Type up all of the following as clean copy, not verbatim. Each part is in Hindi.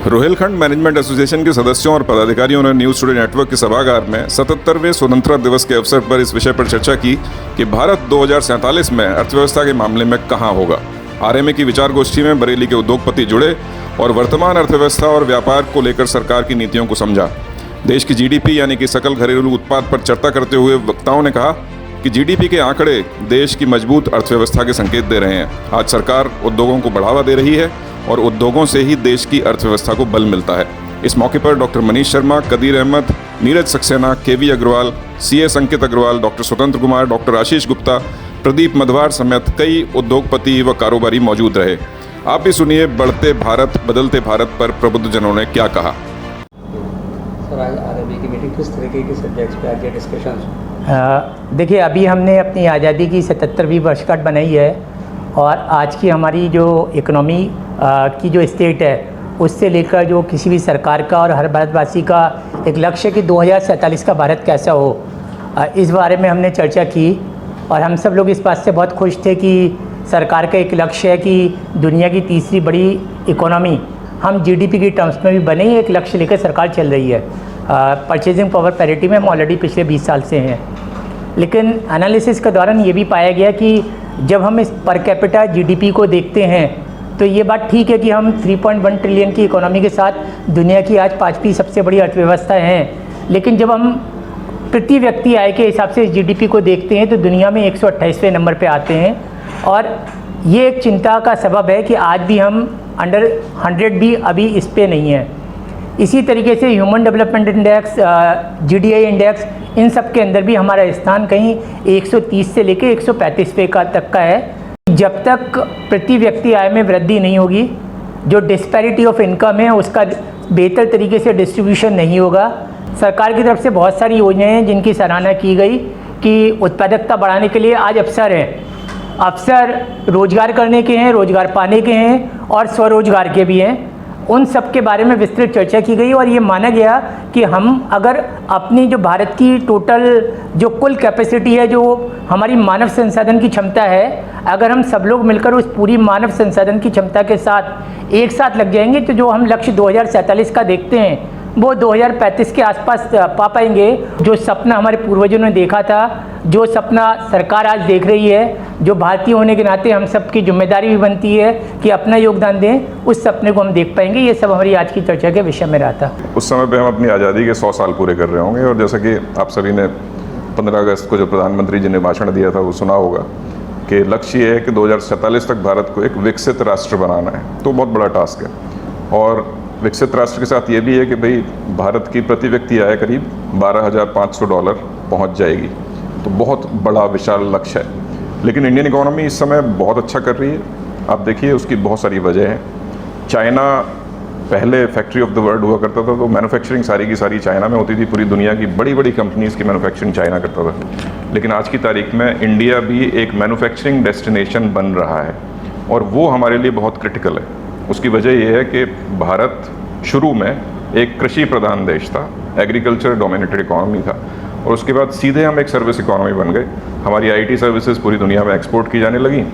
रोहिलखंड मैनेजमेंट एसोसिएशन के सदस्यों और पदाधिकारियों ने न्यूज़ टुडे नेटवर्क के सभागार में 77वें स्वतंत्रता दिवस के अवसर पर इस विषय पर चर्चा की कि भारत 2047 में अर्थव्यवस्था के मामले में कहां होगा। आरएमए की विचार गोष्ठी में बरेली के उद्योगपति जुड़े और वर्तमान अर्थव्यवस्था और व्यापार को लेकर सरकार की नीतियों को समझा। देश की जीडीपी यानी कि सकल घरेलू उत्पाद पर चर्चा करते हुए वक्ताओं ने कहा कि जीडीपी के आंकड़े देश की मजबूत अर्थव्यवस्था के संकेत दे रहे हैं। आज सरकार उद्योगों को बढ़ावा दे रही है और उद्योगों से ही देश की अर्थव्यवस्था को बल मिलता है। इस मौके पर डॉक्टर मनीष शर्मा, कदीर अहमद, नीरज सक्सेना, केवी अग्रवाल, सीएस अंकित अग्रवाल, डॉक्टर स्वतंत्र कुमार, डॉक्टर आशीष गुप्ता, प्रदीप मधवार समेत कई उद्योगपति व कारोबारी मौजूद रहे। आप भी सुनिए बढ़ते भारत बदलते भारत पर प्रबुद्ध जनों ने क्या कहा। सर, आज आरएमए की मीटिंग किस तरीके के सब्जेक्ट्स पे आज डिस्कशन? देखिए, अभी हमने अपनी आज़ादी की 77वीं वर्षगांठ बनाई है और आज की हमारी जो इकोनॉमी की जो स्टेट है उससे लेकर जो किसी भी सरकार का और हर भारतवासी का एक लक्ष्य है कि 2047 का भारत कैसा हो, इस बारे में हमने चर्चा की और हम सब लोग इस बात से बहुत खुश थे कि सरकार का एक लक्ष्य है कि दुनिया की तीसरी बड़ी इकोनॉमी हम जीडीपी की टर्म्स में भी बने, एक लक्ष्य लेकर सरकार चल रही है। परचेजिंग पावर पैरिटी में हम ऑलरेडी पिछले 20 साल से हैं, लेकिन एनालिसिस के दौरान ये भी पाया गया कि जब हम इस पर कैपिटा जीडीपी को देखते हैं तो ये बात ठीक है कि हम 3.1 ट्रिलियन की इकोनॉमी के साथ दुनिया की आज 5वीं सबसे बड़ी अर्थव्यवस्था हैं, लेकिन जब हम प्रति व्यक्ति आय के हिसाब से जीडीपी को देखते हैं तो दुनिया में 128वें नंबर पे आते हैं और ये एक चिंता का सबब है कि आज भी हम अंडर 100 भी अभी इस पे नहीं है। इसी तरीके से human development index, GDI index, इन सब के अंदर भी हमारा स्थान कहीं 130 से लेकर 135वें तक का है। जब तक प्रति व्यक्ति आय में वृद्धि नहीं होगी, जो डिस्पैरिटी ऑफ इनकम है उसका बेहतर तरीके से डिस्ट्रीब्यूशन नहीं होगा। सरकार की तरफ से बहुत सारी योजनाएं हैं जिनकी सराहना की गई कि उत्पादकता बढ़ाने के लिए आज अवसर हैं। अवसर रोजगार करने के हैं, रोजगार पाने के हैं और स्वरोजगार के भी हैं। उन सब के बारे में विस्तृत चर्चा की गई और ये माना गया कि हम अगर अपनी जो भारत की टोटल जो कुल कैपेसिटी है, जो हमारी मानव संसाधन की क्षमता है, अगर हम सब लोग मिलकर उस पूरी मानव संसाधन की क्षमता के साथ एक साथ लग जाएंगे तो जो हम लक्ष्य 2047 का देखते हैं वो 2035 के आसपास पा पाएंगे। जो सपना हमारे पूर्वजों ने देखा था, जो सपना सरकार आज देख रही है, जो भारतीय होने के नाते हम सब की जिम्मेदारी भी बनती है कि अपना योगदान दें, उस सपने को हम देख पाएंगे। ये सब हमारी आज की चर्चा के विषय में रहा था। उस समय पे हम अपनी आज़ादी के 100 साल पूरे कर रहे होंगे और जैसा कि आप सभी ने 15 अगस्त को जो प्रधानमंत्री जी ने भाषण दिया था वो सुना होगा कि लक्ष्य ये है कि 2047 तक भारत को एक विकसित राष्ट्र बनाना है। तो बहुत बड़ा टास्क है और विकसित राष्ट्र के साथ ये भी है कि भाई भारत की प्रति व्यक्ति आय करीब $12,500 पहुंच जाएगी। तो बहुत बड़ा विशाल लक्ष्य है, लेकिन इंडियन इकोनॉमी इस समय बहुत अच्छा कर रही है। आप देखिए उसकी बहुत सारी वजह हैं। चाइना पहले फैक्ट्री ऑफ द वर्ल्ड हुआ करता था, तो मैन्युफैक्चरिंग सारी की सारी चाइना में होती थी। पूरी दुनिया की बड़ी बड़ी कंपनीज़ की मैन्युफैक्चरिंग चाइना करता था, लेकिन आज की तारीख में इंडिया भी एक मैन्युफैक्चरिंग डेस्टिनेशन बन रहा है और वो हमारे लिए बहुत क्रिटिकल है। उसकी वजह यह है कि भारत शुरू में एक कृषि प्रधान देश था, एग्रीकल्चर डोमिनेटेड इकोनॉमी था, और उसके बाद सीधे हम एक सर्विस इकोनॉमी बन गए। हमारी आईटी सर्विसेज पूरी दुनिया में एक्सपोर्ट की जाने लगी,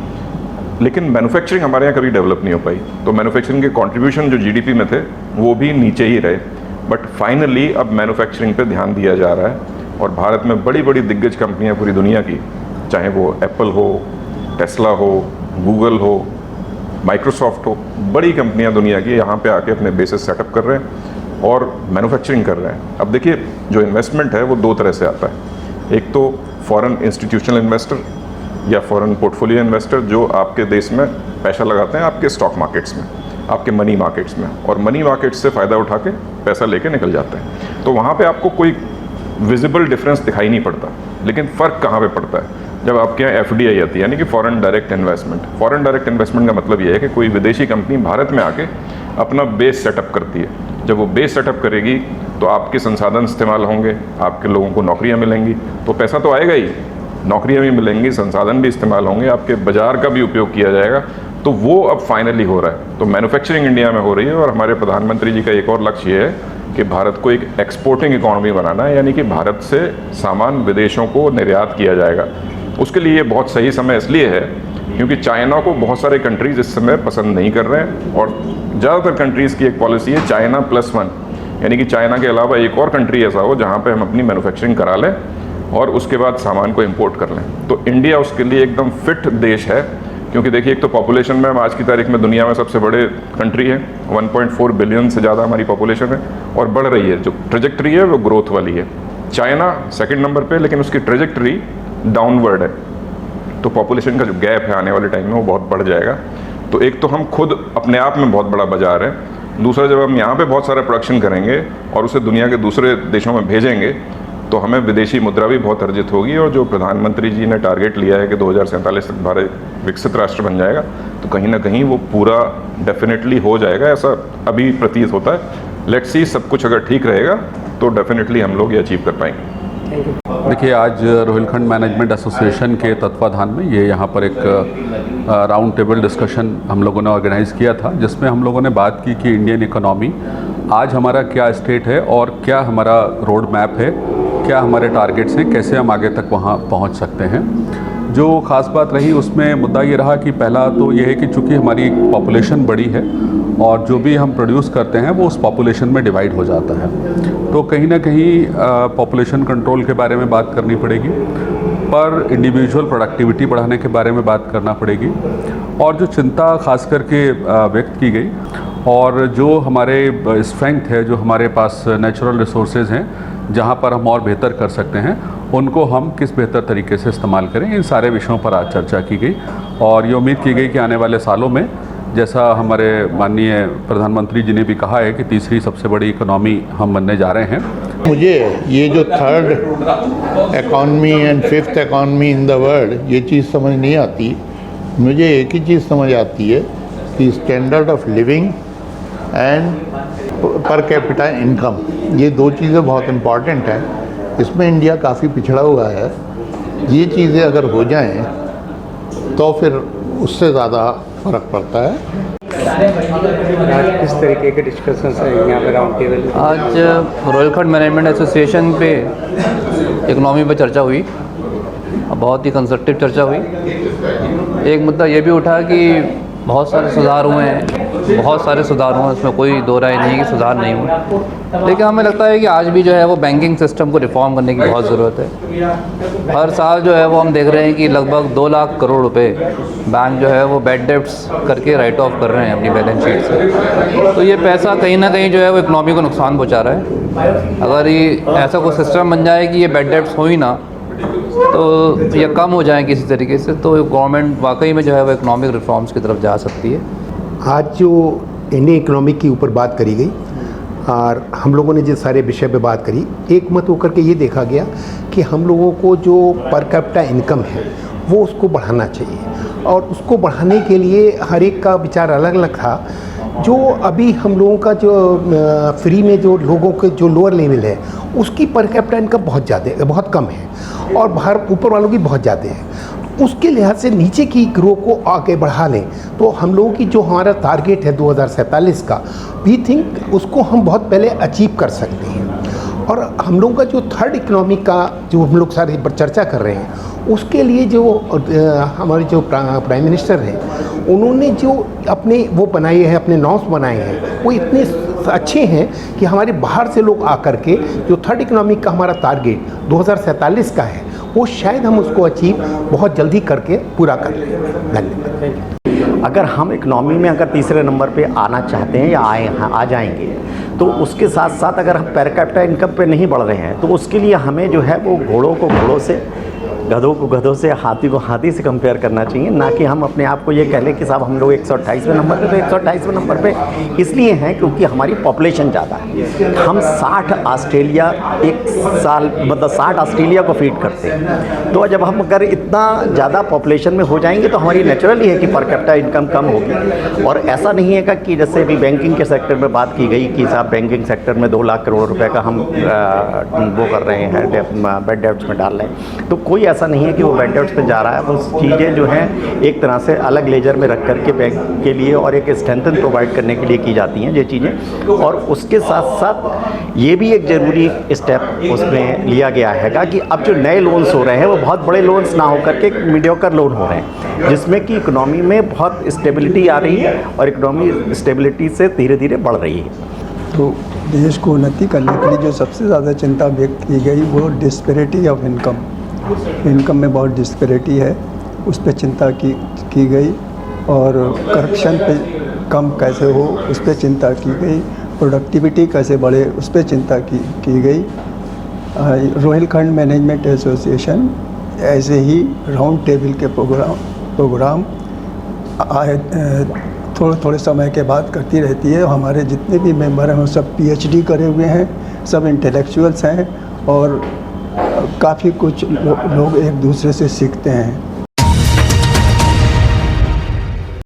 लेकिन मैन्युफैक्चरिंग हमारे यहाँ कभी डेवलप नहीं हो पाई। तो मैन्युफैक्चरिंग के कंट्रीब्यूशन जो जीडीपी में थे वो भी नीचे ही रहे। बट फाइनली अब मैन्युफैक्चरिंग पे ध्यान दिया जा रहा है और भारत में बड़ी बड़ी दिग्गज कंपनियाँ पूरी दुनिया की, चाहे वो एप्पल हो, टेस्ला हो, गूगल हो, माइक्रोसॉफ्ट हो, बड़ी कंपनियां दुनिया की यहाँ पे आके अपने बेसिस सेटअप कर रहे हैं और मैन्युफैक्चरिंग कर रहे हैं। अब देखिए, जो इन्वेस्टमेंट है वो दो तरह से आता है। एक तो फॉरेन इंस्टीट्यूशनल इन्वेस्टर या फॉरेन पोर्टफोलियो इन्वेस्टर जो आपके देश में पैसा लगाते हैं आपके स्टॉक मार्केट्स में, आपके मनी मार्केट्स में, और मनी मार्केट्स से फ़ायदा उठा के पैसा लेके निकल जाते हैं। तो वहाँ पर आपको कोई विजिबल डिफरेंस दिखाई नहीं पड़ता, लेकिन फ़र्क कहाँ पर पड़ता है? जब आपके यहाँ FDI आती है, यानी कि foreign direct investment. Foreign direct investment का मतलब ये है कि कोई विदेशी कंपनी भारत में आके अपना बेस सेटअप करती है। जब वो बेस सेटअप करेगी तो आपके संसाधन इस्तेमाल होंगे, आपके लोगों को नौकरियां मिलेंगी, तो पैसा तो आएगा ही, नौकरियां भी मिलेंगी, संसाधन भी इस्तेमाल होंगे, आपके बाजार का भी उपयोग किया जाएगा। तो वो अब फाइनली हो रहा है। तो मैन्युफैक्चरिंग इंडिया में हो रही है और हमारे प्रधानमंत्री जी का एक और लक्ष्य ये है कि भारत को एक एक्सपोर्टिंग इकोनॉमी बनाना है, यानी कि भारत से सामान विदेशों को निर्यात किया जाएगा। उसके लिए बहुत सही समय इसलिए है क्योंकि चाइना को बहुत सारे कंट्रीज इस समय पसंद नहीं कर रहे हैं, और ज़्यादातर कंट्रीज़ की एक पॉलिसी है चाइना +1, यानी कि चाइना के अलावा एक और कंट्री ऐसा हो जहाँ पे हम अपनी मैन्युफैक्चरिंग करा लें और उसके बाद सामान को इंपोर्ट कर लें। तो इंडिया उसके लिए एकदम फिट देश है, क्योंकि देखिए एक तो पॉपुलेशन में हम आज की तारीख में दुनिया में सबसे बड़े कंट्री है, 1.4 बिलियन से ज़्यादा हमारी पॉपुलेशन है और बढ़ रही है। जो ट्रेजेक्ट्री है वो ग्रोथ वाली है। चाइना सेकंड नंबर पे, लेकिन उसकी ट्रेजेक्ट्री डाउनवर्ड है, तो पॉपुलेशन का जो गैप है आने वाले टाइम में वो बहुत बढ़ जाएगा। तो एक तो हम खुद अपने आप में बहुत बड़ा बाजार है, दूसरा जब हम यहाँ पे बहुत सारा प्रोडक्शन करेंगे और उसे दुनिया के दूसरे देशों में भेजेंगे तो हमें विदेशी मुद्रा भी बहुत अर्जित होगी। और जो प्रधानमंत्री जी ने टारगेट लिया है कि 2047 तक भारत विकसित राष्ट्र बन जाएगा, तो कहीं ना कहीं वो पूरा डेफिनेटली हो जाएगा, ऐसा अभी प्रतीत होता है। लेट्स सी, सब कुछ अगर ठीक रहेगा तो डेफिनेटली हम लोग ये अचीव कर पाएंगे। देखिए, आज रोहिलखंड मैनेजमेंट एसोसिएशन के तत्वाधान में ये यहाँ पर एक राउंड टेबल डिस्कशन हम लोगों ने ऑर्गेनाइज़ किया था, जिसमें हम लोगों ने बात की कि इंडियन इकोनॉमी आज हमारा क्या स्टेट है और क्या हमारा रोड मैप है, क्या हमारे टारगेट्स हैं, कैसे हम आगे तक वहाँ पहुँच सकते हैं। जो ख़ास बात रही उसमें मुद्दा ये रहा कि पहला तो ये है कि चूँकि हमारी पॉपुलेशन बड़ी है और जो भी हम प्रोड्यूस करते हैं वो उस पॉपुलेशन में डिवाइड हो जाता है, तो कहीं ना कहीं पॉपुलेशन कंट्रोल के बारे में बात करनी पड़ेगी, पर इंडिविजुअल प्रोडक्टिविटी बढ़ाने के बारे में बात करना पड़ेगी। और जो चिंता खास करके व्यक्त की गई, और जो हमारे स्ट्रेंथ है, जो हमारे पास नेचुरल रिसोर्सेज हैं जहाँ पर हम और बेहतर कर सकते हैं, उनको हम किस बेहतर तरीके से इस्तेमाल करें, इन सारे विषयों पर आज चर्चा की गई। और ये उम्मीद की गई कि आने वाले सालों में, जैसा हमारे माननीय प्रधानमंत्री जी ने भी कहा है कि तीसरी सबसे बड़ी इकोनॉमी हम बनने जा रहे हैं। मुझे ये जो third economy and fifth economy in the world, ये चीज़ समझ नहीं आती। मुझे एक ही चीज़ समझ आती है कि standard of living and per capita income, ये दो चीज़ें बहुत इम्पॉर्टेंट हैं। इसमें इंडिया काफ़ी पिछड़ा हुआ है। ये चीज़ें अगर हो जाएं तो फिर उससे ज़्यादा फ़र्क पड़ता है। आज किस तरीके के डिस्कशंस है यहाँ पे राउंड टेबल? आज रोहिलखंड मैनेजमेंट एसोसिएशन पे इकनॉमी पर चर्चा हुई, बहुत ही कंस्ट्रक्टिव चर्चा हुई। एक मुद्दा ये भी उठा कि बहुत सारे सुधार हुए हैं, बहुत सारे सुधार हुए हैं, इसमें कोई दो राय नहीं है कि सुधार नहीं हुए, लेकिन हमें लगता है कि आज भी जो है वो बैंकिंग सिस्टम को रिफॉर्म करने की बहुत ज़रूरत है। हर साल जो है वो हम देख रहे हैं कि लगभग 2 लाख करोड़ रुपए बैंक जो है वो बैड डेब्ट्स करके राइट ऑफ कर रहे हैं अपनी बैलेंस शीट से। तो ये पैसा कहीं ना कहीं जो है वो इकनॉमी को नुकसान पहुँचा रहा है। अगर ये ऐसा कोई सिस्टम बन जाए कि ये बैड डेब्ट्स हो ही ना, तो ये कम हो जाए किसी तरीके से, तो गवर्नमेंट वाकई में जो है वो इकनॉमिक रिफॉर्म्स की तरफ जा सकती है। आज जो इंडियन इकोनॉमी के ऊपर बात करी गई और हम लोगों ने जिस सारे विषय पे बात करी, एक मत होकर के ये देखा गया कि हम लोगों को जो पर कैपिटा इनकम है वो उसको बढ़ाना चाहिए, और उसको बढ़ाने के लिए हर एक का विचार अलग अलग था। जो अभी हम लोगों का जो फ्री में जो लोगों के जो लोअर लेवल है उसकी पर कैपिटा इनकम बहुत कम है, और बाहर ऊपर वालों की बहुत ज़्यादा है। उसके लिहाज से नीचे की ग्रो को आगे बढ़ा लें तो हम लोगों की जो हमारा टारगेट है 2047 का, वी थिंक उसको हम बहुत पहले अचीव कर सकते हैं। और हम लोगों का जो थर्ड इकोनॉमी का जो हम लोग सारे चर्चा कर रहे हैं, उसके लिए जो हमारे जो प्राइम मिनिस्टर हैं, उन्होंने जो अपने वो बनाए हैं, अपने नॉर्म्स बनाए हैं, वो इतने अच्छे हैं कि हमारे बाहर से लोग आकर के जो थर्ड इकोनॉमिक का हमारा टारगेट 2047 का है, वो शायद हम उसको अचीव बहुत जल्दी करके पूरा कर लें। धन्यवाद। अगर हम इकनॉमी में अगर तीसरे नंबर पे आना चाहते हैं या आ जाएंगे, तो उसके साथ साथ अगर हम पर कैपिटा इनकम पे नहीं बढ़ रहे हैं, तो उसके लिए हमें जो है वो घोड़ों को घोड़ों से, गधों को गधों से, हाथी को हाथी से कंपेयर करना चाहिए, ना कि हम अपने आप को ये कह लें कि साहब हम लोग 128वें नंबर पे। तो 128वें नंबर पे इसलिए हैं क्योंकि हमारी पॉपुलेशन ज़्यादा है। हम 60 ऑस्ट्रेलिया एक साल मतलब 60 ऑस्ट्रेलिया को फीड करते हैं। तो जब हम अगर इतना ज़्यादा पॉपुलेशन में हो जाएंगे तो हमारी नेचुरली है कि पर कैपिटा इनकम कम होगी। और ऐसा नहीं है कि जैसे भी बैंकिंग के सेक्टर में बात की गई कि साहब बैंकिंग सेक्टर में 2 लाख करोड़ रुपए का हम वो कर रहे हैं, बैड डेब्ट्स में डाल रहे हैं, तो कोई ऐसा ऐसा नहीं है कि वो बैंडर्स पे जा रहा है। वो चीज़ें जो हैं एक तरह से अलग लेजर में रख करके बैंक के लिए और एक स्ट्रेंथन प्रोवाइड करने के लिए की जाती हैं ये चीज़ें। और उसके साथ साथ ये भी एक ज़रूरी स्टेप उसमें लिया गया हैगा कि अब जो नए लोन्स हो रहे हैं वो बहुत बड़े लोन्स ना हो करके मीडियोकर लोन हो रहे हैं, जिसमें कि इकोनॉमी में बहुत स्टेबिलिटी आ रही है और इकोनॉमी स्टेबिलिटी से धीरे धीरे बढ़ रही है। तो देश को उन्नति करने के लिए जो सबसे ज़्यादा चिंता व्यक्त की गई वो डिस्पैरिटी ऑफ इनकम में बहुत डिस्पैरिटी है, उस पर चिंता की गई। और करप्शन पे कम कैसे हो उस पर चिंता की गई, प्रोडक्टिविटी कैसे बढ़े उस पर चिंता की गई। रोहिलखंड मैनेजमेंट एसोसिएशन ऐसे ही राउंड टेबल के प्रोग्राम थोड़े समय के बाद करती रहती है। हमारे जितने भी मेंबर हैं वो सब PhD करे हुए हैं, सब इंटेलेक्चुअल्स हैं और काफ़ी कुछ लोग एक दूसरे से सीखते हैं।